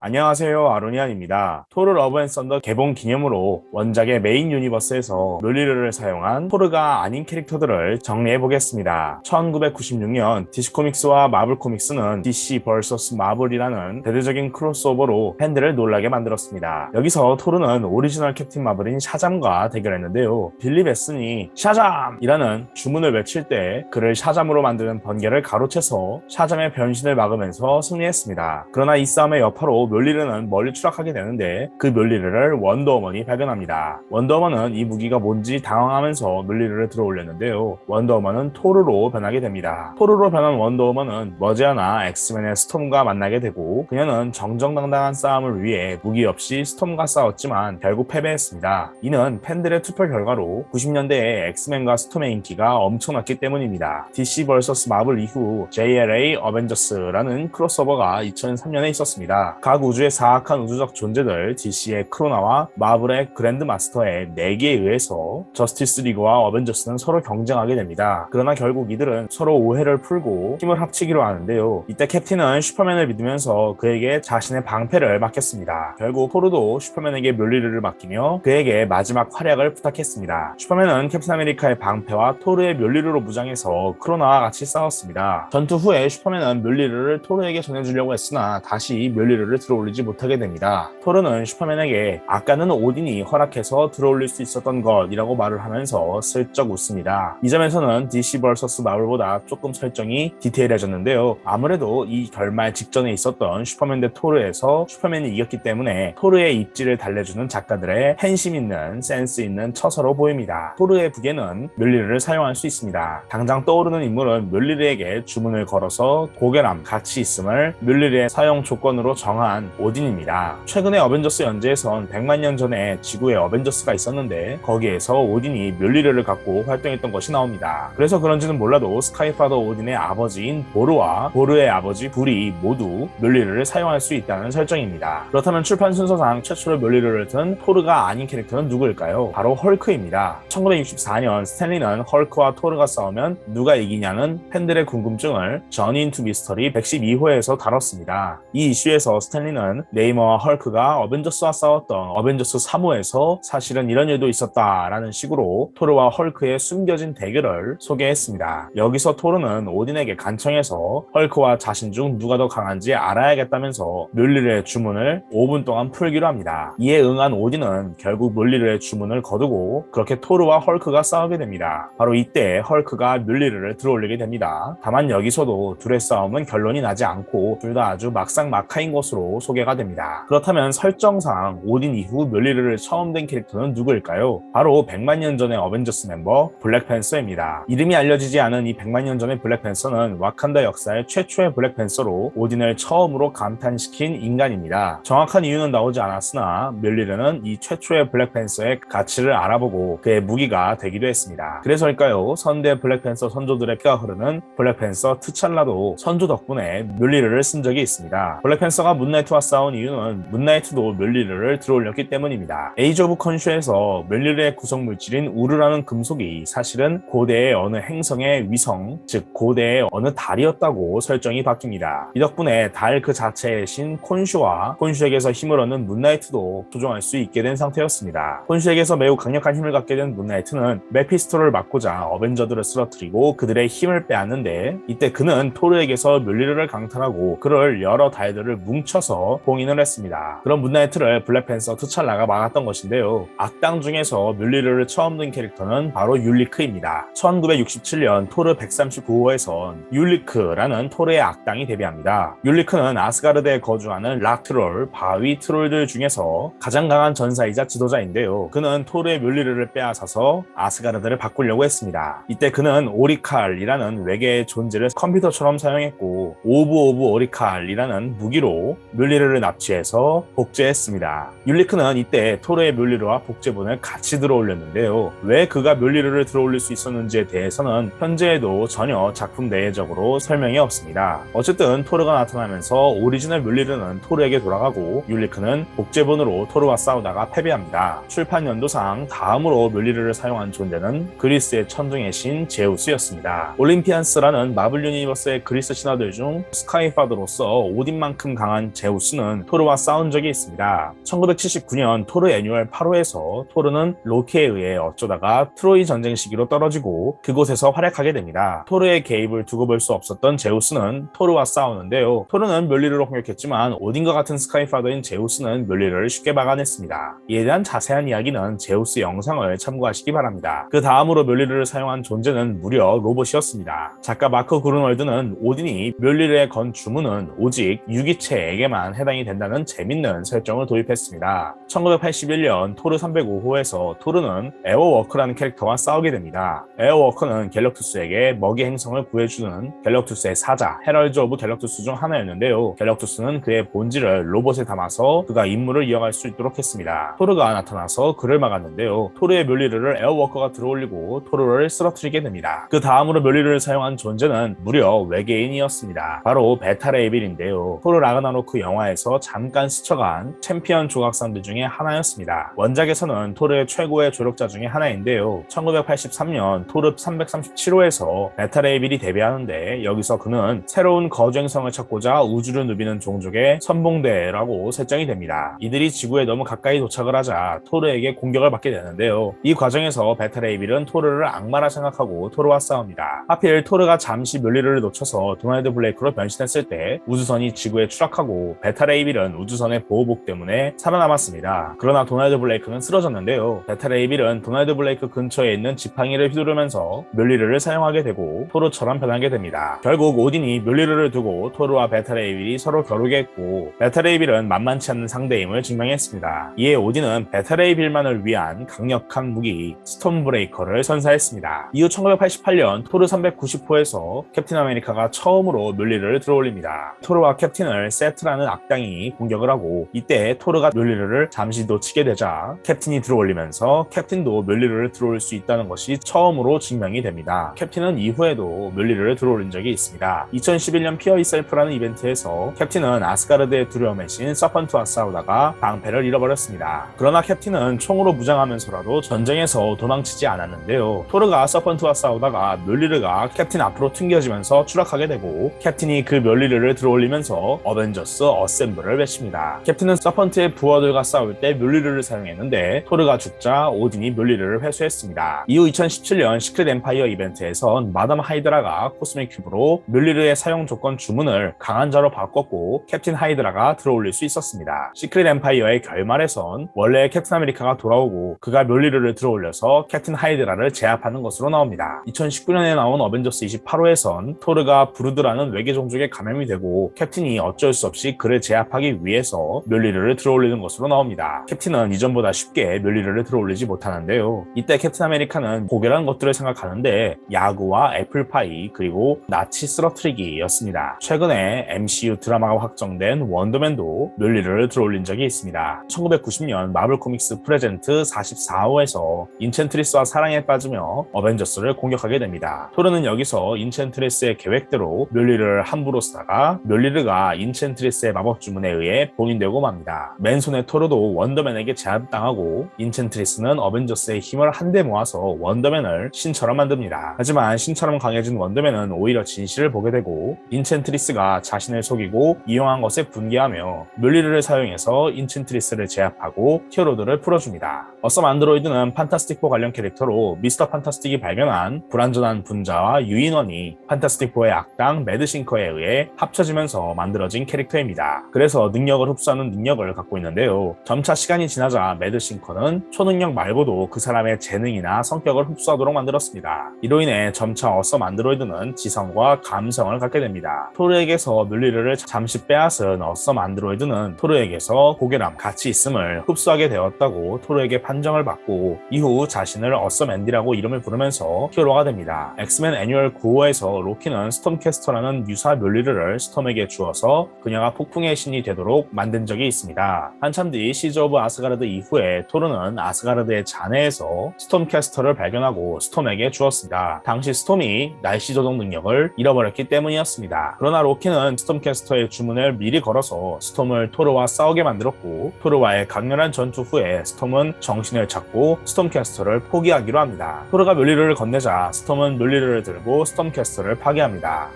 안녕하세요, 아로니안입니다. 토르 러브 앤 썬더 개봉 기념으로 원작의 메인 유니버스에서 뮬리르를 사용한 토르가 아닌 캐릭터들을 정리해 보겠습니다. 1996년 DC 코믹스와 마블 코믹스는 DC vs 마블이라는 대대적인 크로스오버로 팬들을 놀라게 만들었습니다. 여기서 토르는 오리지널 캡틴 마블인 샤잠과 대결했는데요. 빌리 베슨이 샤잠이라는 주문을 외칠 때 그를 샤잠으로 만드는 번개를 가로채서 샤잠의 변신을 막으면서 승리했습니다. 그러나 이 싸움의 여파로 뮬리르는 멀리 추락하게 되는데 그 뮬리르를 원더우먼이 발견합니다. 원더우먼은 이 무기가 뭔지 당황하면서 뮬리르를 들어올렸는데요. 원더우먼은 토르로 변하게 됩니다. 토르로 변한 원더우먼은 머지않아 엑스맨의 스톰과 만나게 되고 그녀는 정정당당한 싸움을 위해 무기 없이 스톰과 싸웠지만 결국 패배했습니다. 이는 팬들의 투표 결과로 90년대에 엑스맨과 스톰의 인기가 엄청났기 때문입니다. DC vs 마블 이후 JLA 어벤져스라는 크로스오버가 2003년에 있었습니다. 각 우주의 사악한 우주적 존재들 DC의 크로나와 마블의 그랜드 마스터의 4개에 의해서 저스티스 리그와 어벤져스는 서로 경쟁하게 됩니다. 그러나 결국 이들은 서로 오해를 풀고 힘을 합치기로 하는데요. 이때 캡틴은 슈퍼맨을 믿으면서 그에게 자신의 방패를 맡겼습니다. 결국 토르도 슈퍼맨에게 뮬리르를 맡기며 그에게 마지막 활약을 부탁했습니다. 슈퍼맨은 캡틴 아메리카의 방패와 토르의 뮬리르로 무장해서 크로나와 같이 싸웠습니다. 전투 후에 슈퍼맨은 뮬리르를 토르에게 전해주려고 했으나 다시 뮬리르를 들어올리지 못하게 됩니다. 토르는 슈퍼맨에게 아까는 오딘이 허락해서 들어올릴 수 있었던 것이라고 말을 하면서 슬쩍 웃습니다. 이 점에서는 DC vs 마블보다 조금 설정이 디테일해졌는데요. 아무래도 이 결말 직전에 있었던 슈퍼맨 대 토르에서 슈퍼맨이 이겼기 때문에 토르의 입지를 달래주는 작가들의 팬심 있는 센스 있는 처서로 보입니다. 토르의 북에는 뮬리르를 사용할 수 있습니다. 당장 떠오르는 인물은 뮬리르에게 주문을 걸어서 고결함, 가치 있음을 뮬리르의 사용 조건으로 정한 오딘입니다. 최근에 어벤져스 연재에선 100만 년 전에 지구에 어벤져스가 있었는데 거기에서 오딘이 뮬리르를 갖고 활동했던 것이 나옵니다. 그래서 그런지는 몰라도 스카이파더 오딘의 아버지인 보르와 보르의 아버지 불이 모두 뮬리르를 사용할 수 있다는 설정입니다. 그렇다면 출판 순서상 최초로 뮬리르를 든 토르가 아닌 캐릭터는 누구일까요? 바로 헐크입니다. 1964년 스탠리는 헐크와 토르가 싸우면 누가 이기냐는 팬들의 궁금증을 저니 인투 미스터리 112호에서 다뤘습니다. 이 이슈에서 스탠리는 네이머와 헐크가 어벤져스와 싸웠던 어벤져스 3호에서 사실은 이런 일도 있었다라는 식으로 토르와 헐크의 숨겨진 대결을 소개했습니다. 여기서 토르는 오딘에게 간청해서 헐크와 자신 중 누가 더 강한지 알아야겠다면서 뮬리르의 주문을 5분 동안 풀기로 합니다. 이에 응한 오딘은 결국 뮬리르의 주문을 거두고 그렇게 토르와 헐크가 싸우게 됩니다. 바로 이때 헐크가 뮬리르를 들어올리게 됩니다. 다만 여기서도 둘의 싸움은 결론이 나지 않고 둘 다 아주 막상막하인 것으로 소개가 됩니다. 그렇다면 설정상 오딘 이후 뮬리르를 처음 된 캐릭터는 누구일까요? 바로 100만 년 전의 어벤져스 멤버 블랙팬서입니다. 이름이 알려지지 않은 이 100만 년 전의 블랙팬서는 와칸다 역사의 최초의 블랙팬서로 오딘을 처음으로 감탄시킨 인간입니다. 정확한 이유는 나오지 않았으나 뮬리르는 이 최초의 블랙팬서의 가치를 알아보고 그의 무기가 되기도 했습니다. 그래서일까요? 선대 블랙팬서 선조들의 피가 흐르는 블랙팬서 트찰라도 선조 덕분에 뮬리르를 쓴 적이 있습니다. 블랙팬서가 문나이트와 싸운 이유는 문나이트도 뮬리르를 들어올렸기 때문입니다. 에이지 오브 컨슈에서 뮬리르의 구성물질인 우르라는 금속이 사실은 고대의 어느 행성의 위성, 즉 고대의 어느 달이었다고 설정이 바뀝니다. 이 덕분에 달 그 자체의 신 콘슈와 콘슈에게서 힘을 얻는 문나이트도 조종할 수 있게 된 상태였습니다. 콘슈에게서 매우 강력한 힘을 갖게 된 문나이트는 메피스토를 막고자 어벤져들을 쓰러뜨리고 그들의 힘을 빼앗는데 이때 그는 토르에게서 뮬리르를 강탈하고 그를 여러 달들을 뭉쳐서 봉인을 했습니다. 그런 문나이트를 블랙팬서 투찰라가 막았던 것인데요. 악당 중에서 뮬리르를 처음 든 캐릭터는 바로 율리크입니다. 1967년 토르 139호에선 율리크라는 토르의 악당이 데뷔합니다. 율리크는 아스가르드에 거주하는 락트롤, 바위 트롤들 중에서 가장 강한 전사이자 지도자인데요. 그는 토르의 뮬리르를 빼앗아서 아스가르드를 바꾸려고 했습니다. 이때 그는 오리칼이라는 외계의 존재를 컴퓨터처럼 사용했고 오브 오리칼이라는 무기로 뮬리르를 납치해서 복제했습니다. 율리크는 이때 토르의 뮬리르와 복제본을 같이 들어올렸는데요. 왜 그가 뮬리르를 들어올릴 수 있었는지에 대해서는 현재에도 전혀 작품 내적으로 설명이 없습니다. 어쨌든 토르가 나타나면서 오리지널 뮬리르는 토르에게 돌아가고 율리크는 복제본으로 토르와 싸우다가 패배합니다. 출판 연도상 다음으로 뮬리르를 사용한 존재는 그리스의 천둥의 신 제우스였습니다. 올림피안스라는 마블 유니버스의 그리스 신화들 중 스카이파더로서 오딘만큼 강한 제우스 제우스는 토르와 싸운 적이 있습니다. 1979년 토르 애뉴얼 8호에서 토르는 로키에 의해 어쩌다가 트로이 전쟁 시기로 떨어지고 그곳에서 활약하게 됩니다. 토르의 개입을 두고 볼 수 없었던 제우스는 토르와 싸우는데요. 토르는 멸리르로 공격했지만 오딘과 같은 스카이파더인 제우스는 멸리르를 쉽게 막아냈습니다. 이에 대한 자세한 이야기는 제우스 영상을 참고하시기 바랍니다. 그 다음으로 멸리르를 사용한 존재는 무려 로봇이었습니다. 작가 마크 그룬월드는 오딘이 멸리르에 건 주문은 오직 유기체에게만 해당이 된다는 재밌는 설정을 도입했습니다. 1981년 토르 305호에서 토르는 에어워크라는 캐릭터와 싸우게 됩니다. 에어워크는 갤럭투스에게 먹이 행성을 구해주는 갤럭투스의 사자 헤럴즈 오브 갤럭투스 중 하나였는데요. 갤럭투스는 그의 본질을 로봇에 담아서 그가 임무를 이어갈 수 있도록 했습니다. 토르가 나타나서 그를 막았는데요. 토르의 멸리르를 에어워커가 들어올리고 토르를 쓰러뜨리게 됩니다. 그 다음으로 멸리르를 사용한 존재는 무려 외계인이었습니다. 바로 베타레이빌인데요. 토르 라그나로크 영화에서 잠깐 스쳐간 챔피언 조각상들 중에 하나였습니다. 원작에서는 토르의 최고의 조력자 중에 하나인데요. 1983년 토르 337호에서 베타레이빌이 데뷔하는데 여기서 그는 새로운 거주행성을 찾고자 우주를 누비는 종족의 선봉대라고 설정이 됩니다. 이들이 지구에 너무 가까이 도착을 하자 토르에게 공격을 받게 되는데요. 이 과정에서 베타레이빌은 토르를 악마라 생각하고 토르와 싸웁니다. 하필 토르가 잠시 멸리르를 놓쳐서 도널드 블레이크로 변신했을 때 우주선이 지구에 추락하고 베타레이빌은 우주선의 보호복 때문에 살아남았습니다. 그러나 도널드 블레이크는 쓰러졌는데요. 베타레이빌은 도널드 블레이크 근처에 있는 지팡이를 휘두르면서 멸리르를 사용하게 되고 토르처럼 변하게 됩니다. 결국 오딘이 멸리르를 두고 토르와 베타레이빌이 서로 겨루게 했고 베타레이빌은 만만치 않은 상대임을 증명했습니다. 이에 오딘은 베타레이빌만을 위한 강력한 무기 스톰브레이커를 선사했습니다. 이후 1988년 토르 390호에서 캡틴 아메리카가 처음으로 멸리르를 들어올립니다. 토르와 캡틴을 세트라는 악당이 공격을 하고 이때 토르가 멸리르를 잠시 놓치게 되자 캡틴이 들어올리면서 캡틴도 멸리르를 들어올 수 있다는 것이 처음으로 증명이 됩니다. 캡틴은 이후에도 멸리르를 들어올린 적이 있습니다. 2011년 피어 이셀프라는 이벤트에서 캡틴은 아스가르드의 두려움의 신 서펀트와 싸우다가 방패를 잃어버렸습니다. 그러나 캡틴은 총으로 무장하면서라도 전쟁에서 도망치지 않았는데요. 토르가 서펀트와 싸우다가 멸리르가 캡틴 앞으로 튕겨지면서 추락하게 되고 캡틴이 그 멸리르를 들어올리면서 어벤져스 어셈블을 외칩니다. 캡틴은 서펀트의 부하들과 싸울 때 멸리르를 사용했는데 토르가 죽자 오딘이 멸리르를 회수했습니다. 이후 2017년 시크릿 엠파이어 이벤트에선 마담 하이드라가 코스믹 큐브로 멸리르의 사용 조건 주문을 강한 자로 바꿨고 캡틴 하이드라가 들어올릴 수 있었습니다. 시크릿 엠파이어의 결말에선 원래 캡틴 아메리카가 돌아오고 그가 멸리르를 들어올려서 캡틴 하이드라를 제압하는 것으로 나옵니다. 2019년에 나온 어벤져스 28호에선 토르가 브루드라는 외계 종족에 감염이 되고 캡틴이 어쩔 수 없이 그를 제압하기 위해서 멸리르를 들어올리는 것으로 나옵니다. 캡틴은 이전보다 쉽게 멸리르를 들어올리지 못하는데요. 이때 캡틴 아메리카는 고결한 것들을 생각하는데 야구와 애플파이 그리고 나치 쓰러트리기였습니다. 최근에 MCU 드라마가 확정된 원더맨도 멸리르를 들어올린 적이 있습니다. 1990년 마블 코믹스 프레젠트 44호에서 인첸트리스와 사랑에 빠지며 어벤져스를 공격하게 됩니다. 토르는 여기서 인첸트리스의 계획대로 멸리르를 함부로 쓰다가 멸리르가 인첸트리스의 마법 주문에 의해 봉인되고 맙니다. 맨손의 토르도 원더맨에게 제압당하고 인첸트리스는 어벤져스의 힘을 한데 모아서 원더맨을 신처럼 만듭니다. 하지만 신처럼 강해진 원더맨은 오히려 진실을 보게 되고 인첸트리스가 자신을 속이고 이용한 것에 분개하며 멸리르를 사용해서 인첸트리스를 제압하고 히어로들을 풀어줍니다. 어썸 안드로이드는 판타스틱4 관련 캐릭터로 미스터 판타스틱이 발견한 불완전한 분자와 유인원이 판타스틱4의 악당 매드싱커에 의해 합쳐지면서 만들어진 캐릭터입니다. 그래서 능력을 흡수하는 능력을 갖고 있는데요. 점차 시간이 지나자 매드싱커는 초능력 말고도 그 사람의 재능이나 성격을 흡수하도록 만들었습니다. 이로 인해 점차 어썸 안드로이드는 지성과 감성을 갖게 됩니다. 토르에게서 멸리르를 잠시 빼앗은 어썸 안드로이드는 토르에게서 고결함, 가치 있음을 흡수하게 되었다고 토르에게 판정을 받고 이후 자신을 어썸 앤디라고 이름을 부르면서 히어로가 됩니다. 엑스맨 애뉴얼 9호에서 로키는 스톰캐스터라는 유사 멸리르를 스톰에게 주어서 그녀가 폭풍의 신이 되도록 만든 적이 있습니다. 한참 뒤 시즈 오브 아스가르드 이후에 토르는 아스가르드의 잔해에서 스톰캐스터를 발견하고 스톰에게 주었습니다. 당시 스톰이 날씨 조종 능력을 잃어버렸기 때문이었습니다. 그러나 로키는 스톰캐스터의 주문을 미리 걸어서 스톰을 토르와 싸우게 만들었고 토르와의 강렬한 전투 후에 스톰은 정신을 찾고 스톰캐스터를 포기하기로 합니다. 토르가 멸리르를 건네자 스톰은 멸리르를 들고 스톰캐스터를 파괴합니다.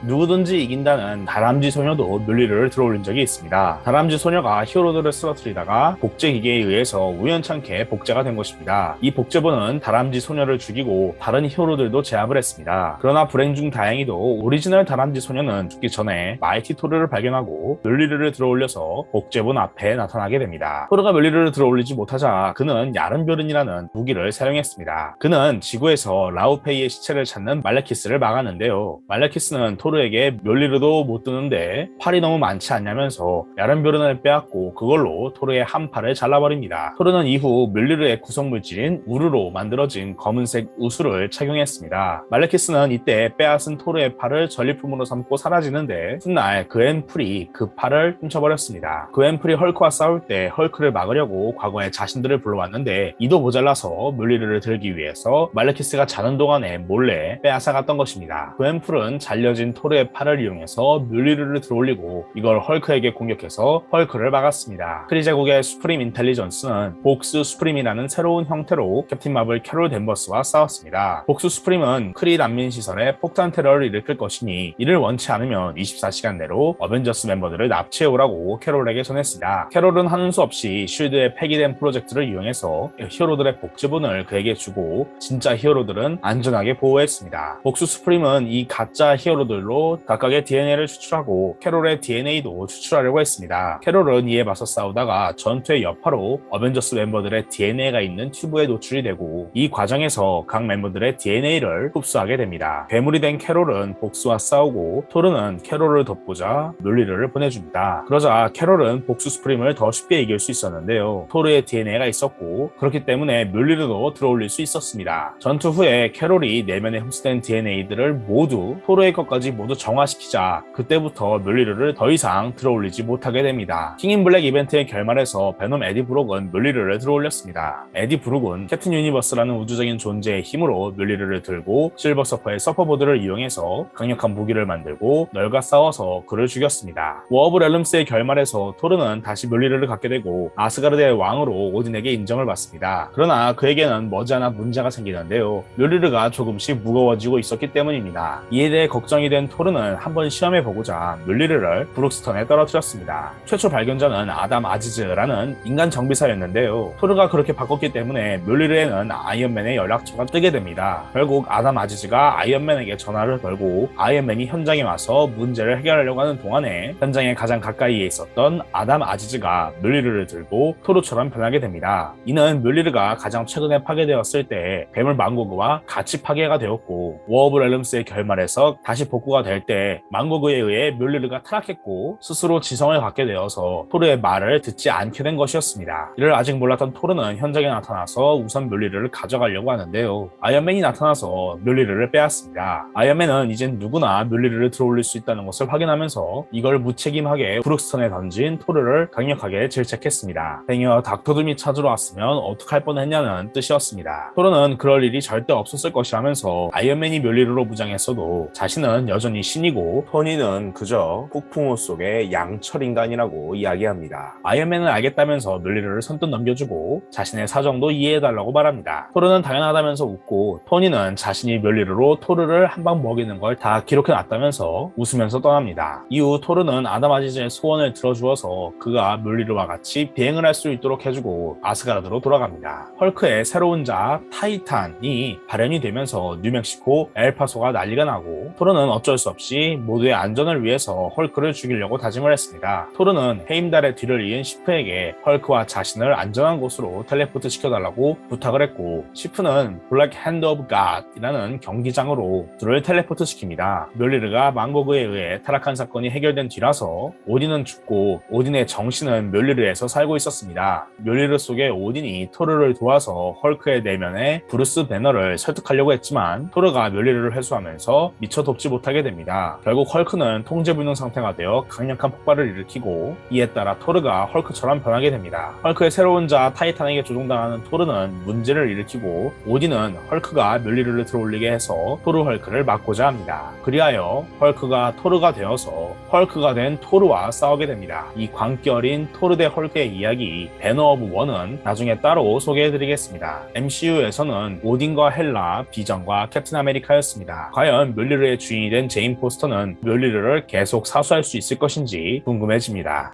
누구든지 이긴다는 다람쥐 소녀도 뮬리르를 들어올린 적이 있습니다. 다람쥐 소녀가 히어로들을 쓰러뜨리다가 복제 기계에 의해서 우연찮게 복제가 된 것입니다. 이 복제본은 다람쥐 소녀를 죽이고 다른 히어로들도 제압을 했습니다. 그러나 불행 중 다행히도 오리지널 다람쥐 소녀는 죽기 전에 마이티 토르를 발견하고 뮬리르를 들어올려서 복제본 앞에 나타나게 됩니다. 토르가 뮬리르를 들어올리지 못하자 그는 야른별은이라는 무기를 사용했습니다. 그는 지구에서 라우페이의 시체를 찾는 말레키스를 막았는데요. 말레키스는 토르에게 뮬리르도 못 드는데 팔이 너무 많지 않냐면서 야른별은을 빼앗고 그걸로 토르의 한 팔을 잘라버립니다. 토르는 이후 뮬리르의 구성물질인 우르로 만들어진 검은색 우수를 착용했습니다. 말레키스는 이때 빼앗은 토르의 팔을 전리품으로 삼고 사라지는데 훗날 그앤플이 그 팔을 훔쳐버렸습니다. 그앤플이 헐크와 싸울 때 헐크를 막으려고 과거에 자신들을 불러왔는데 이도 모자라서 뮬리르를 들기 위해서 말레키스가 자는 동안에 몰래 빼앗아갔던 것입니다. 그앤플은 잘려진 토르의 팔을 이용해서 뮬리르를 들어올리고 이걸 헐크에게 공격해서 헐크를 막았습니다. 크리 제국의 수프림 인텔리전스는 복수 수프림이라는 새로운 형태로 캡틴 마블 캐롤 댄버스와 싸웠습니다. 복수 수프림은 크리 난민 시설에 폭탄 테러를 일으킬 것이니 이를 원치 않으면 24시간 내로 어벤져스 멤버들을 납치해오라고 캐롤에게 전했습니다. 캐롤은 하는 수 없이 쉴드의 폐기된 프로젝트를 이용해서 히어로들의 복제본을 그에게 주고 진짜 히어로들은 안전하게 보호했습니다. 복수 수프림은 이 가짜 히어로들로 각각의 DNA를 추출하고 캐롤의 DNA도 추출하려고 했습니다. 캐롤은 이에 맞서 싸우다가 전투의 여파로 어벤져스 멤버들의 DNA가 있는 튜브에 노출이 되고 이 과정에서 각 멤버들의 DNA를 흡수하게 됩니다. 괴물이 된 캐롤은 복수와 싸우고 토르는 캐롤을 돕고자 뮬리르를 보내줍니다. 그러자 캐롤은 복수 스프림을 더 쉽게 이길 수 있었는데요. 토르의 DNA가 있었고 그렇기 때문에 뮬리르도 들어올릴 수 있었습니다. 전투 후에 캐롤이 내면에 흡수된 DNA들을 모두 토르의 것까지 모두 정화시키자 그때부터 뮬리르를 더 이상 들어올리지 못하게 됩니다. 킹인 블랙 이벤트의 결말에서 베놈 에디 브록은 뮬리르를 들어올렸습니다. 에디 브룩은 캡틴 유니버스라는 우주적인 존재의 힘으로 뮬리르를 들고 실버 서퍼의 서퍼보드를 이용해서 강력한 무기를 만들고 널과 싸워서 그를 죽였습니다. 워 오브 렐름스의 결말에서 토르는 다시 뮬리르를 갖게 되고 아스가르드의 왕으로 오딘에게 인정을 받습니다. 그러나 그에게는 머지않아 문제가 생기는데요. 뮬리르가 조금씩 무거워지고 있었기 때문입니다. 이에 대해 걱정이 된 토르는 한번 시험해보고자 뮬리르를 브룩스턴에 떨어뜨렸습니다. 최초 발견자는 아담 아지즈라는 인간 정비사였는데요. 토르가 그렇게 바꿨기 때문에 뮬리르에는 아이언맨의 연락처가 뜨게 됩니다. 결국 아담 아지즈가 아이언맨에게 전화를 걸고 아이언맨이 현장에 와서 문제를 해결하려고 하는 동안에 현장에 가장 가까이에 있었던 아담 아지즈가 뮬리르를 들고 토르처럼 변하게 됩니다. 이는 뮬리르가 가장 최근에 파괴되었을 때 괴물 망고그와 같이 파괴가 되었고 워 오브 렐름스의 결말에서 다시 복구가 될 때 망고그에 의해 뮬리르가 타락했고 스스로 지성을 갖게 되어서 토르의 말을 듣지 않게 된 것이었습니다. 이를 아직 몰랐던 토르는 현장에 나타나서 우선 뮬리르를 가져가려고 하는데요. 아이언맨이 나타나서 뮬리르를 빼앗습니다. 아이언맨은 이젠 누구나 뮬리르를 들어올릴 수 있다는 것을 확인하면서 이걸 무책임하게 브룩스턴에 던진 토르를 강력하게 질책했습니다. 행여 닥터둠이 찾으러 왔으면 어떡할 뻔했냐는 뜻이었습니다. 토르는 그럴 일이 절대 없었을 것이라면서 아이언맨이 뮬리르로 무장했어도 자신은 여전히 신이고 토니는 그저 폭풍우 속의 양철 인간이라고 이야기합니다. 아이언맨은 알겠다면서 뮬리르를 선뜻 넘겨주고 자신의 사정도 이해해달라고 말합니다. 토르는 당연하다면서 웃고 토니는 자신이 뮬리르로 토르를 한 방 먹이는 걸 다 기록해놨다면서 웃으면서 떠납니다. 이후 토르는 아담 아지즈의 소원을 들어주어서 그가 뮬리르와 같이 비행을 할 수 있도록 해주고 아스가르드로 돌아갑니다. 헐크의 새로운 자 타이탄이 발현이 되면서 뉴멕시코 엘파소가 난리가 나고 토르는 어쩔 수 없이 모두의 안전을 위해서 헐크를 죽이려고 다짐을 했습니다. 토르는 해임달의 뒤를 이은 시프에게 헐크와 자신을 안전한 곳으로 텔레포트 시켜달라고 부탁을 했고 시프는 블랙 핸드 오브 갓이라는 경기장으로 둘을 텔레포트 시킵니다. 뮬리르가 망고그에 의해 타락한 사건이 해결된 뒤라서 오딘은 죽고 오딘의 정신은 뮬리르에서 살고 있었습니다. 뮬리르 속의 오딘이 토르를 도와서 헐크의 내면에 브루스 배너를 설득하려고 했지만 토르가 뮬리르를 회수하면서 미처 돕지 못하게 됩니다. 결국 헐크는 통제불능 상태가 되어 강력한 폭발을 일으키고 이에 따라 토르가 헐크처럼 변하게 됩니다. 헐크의 새로운 자 타이탄에게 조종당하는 토르는 문제를 일으키고 오딘은 헐크가 뮬리르를 들어올리게 해서 토르 헐크를 막고자 합니다. 그리하여 헐크가 토르가 되어서 헐크가 된 토르와 싸우게 됩니다. 이 광결인 토르 대 헐크의 이야기 배너 오브 원은 나중에 따로 소개해드리겠습니다. MCU에서는 오딘과 헬라, 비전과 캡틴 아메리카였습니다. 과연 뮬리르의 주인이 된 제인 포스터는 뮬리르를 계속 사수할 수 있을 것인지 궁금해집니다.